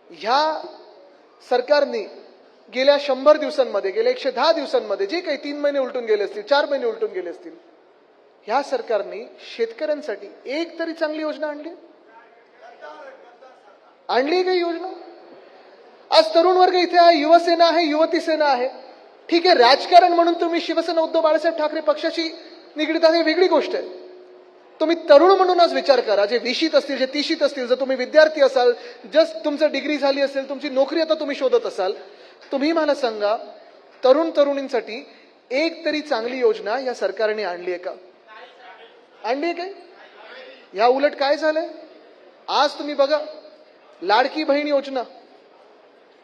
ह्या सरकारने गेल्या 100 दिवसांमध्ये, गेल्या 110 दिवसांमध्ये जे काही 3 महिने उलटून गेले असतील, 4 महिने उलटून गेले असतील, ह्या सरकारने शेतकऱ्यांसाठी एक तरी चांगली योजना आणली काही योजना? आज तरुण वर्ग इथे आहे, युवसेना आहे, युवती सेना आहे. ठीक आहे, राजकारण म्हणून तुम्ही शिवसेना उद्धव बाळासाहेब ठाकरे पक्षाशी निगडीत आहे, वेगळी गोष्ट आहे. तुम्ही तरुण म्हणून आज विचार करा, जे 20शीत असतील, जे 30शीत असतील, जर तुम्ही विद्यार्थी असाल, जस्ट तुमचं डिग्री झाली असेल, तुमची नोकरी आता तुम्ही शोधत असाल, तुम्ही मला सांगा, तरुण तरुणींसाठी एक तरी चांगली योजना या सरकारने आणली आहे का? आणली आहे काय? ह्या उलट काय झालंय? आज तुम्ही बघा, लाडकी बहीण योजना,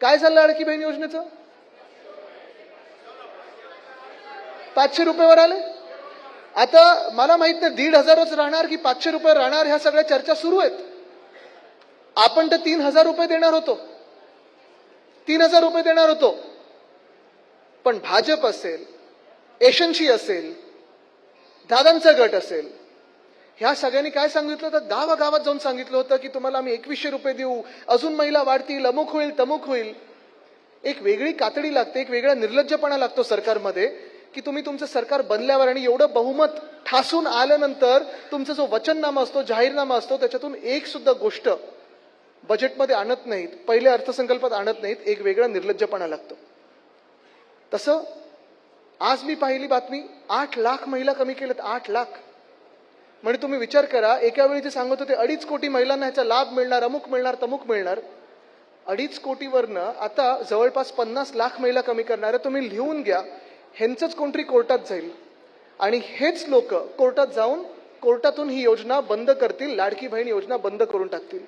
काय झालं लाडकी बहीण योजनेचं? 500 रुपयावर आले. आता मला माहित नाही 1,500च राहणार की 500 रुपये राहणार, ह्या सगळ्या चर्चा सुरू आहेत. आपण तर 3,000 रुपये देणार होतो, 3,000 रुपये देणार होतो. पण भाजप असेल, एशनशी असेल, दादांचा गट असेल, ह्या सगळ्यांनी काय सांगितलं होतं? गावागावात जाऊन सांगितलं होतं की तुम्हाला आम्ही 2100 रुपये देऊ, अजून महिला वाढतील, अमुक होईल, तमुक होईल. एक वेगळी कातडी लागते, एक वेगळा निर्लज्जपणा लागतो सरकारमध्ये की तुम्ही तुमचं सरकार बनल्यावर आणि एवढं बहुमत ठासून आल्यानंतर तुमचा जो वचननामा असतो, जाहीरनामा असतो, त्याच्यातून एक सुद्धा गोष्ट बजेटमध्ये आणत नाहीत, पहिल्या अर्थसंकल्पात आणत नाहीत. एक वेगळा निर्लज्जपणा लागतो. तसं आज मी पाहिली बातमी, 8 लाख महिला कमी केल्यात. 8 लाख म्हणजे तुम्ही विचार करा, एका वेळी ते सांगत होते 2.5 कोटी महिलांना ह्याचा लाभ मिळणार, अमुक मिळणार, तमुक मिळणार. 2.5 कोटीवरनं आता जवळपास 50 लाख महिला कमी करणार. तुम्ही लिहून घ्या, ह्यांचंच कोणतरी कोर्टात जाईल आणि हेच लोक कोर्टात जाऊन कोर्टातून ही योजना बंद करतील, लाडकी बहीण योजना बंद करून टाकतील.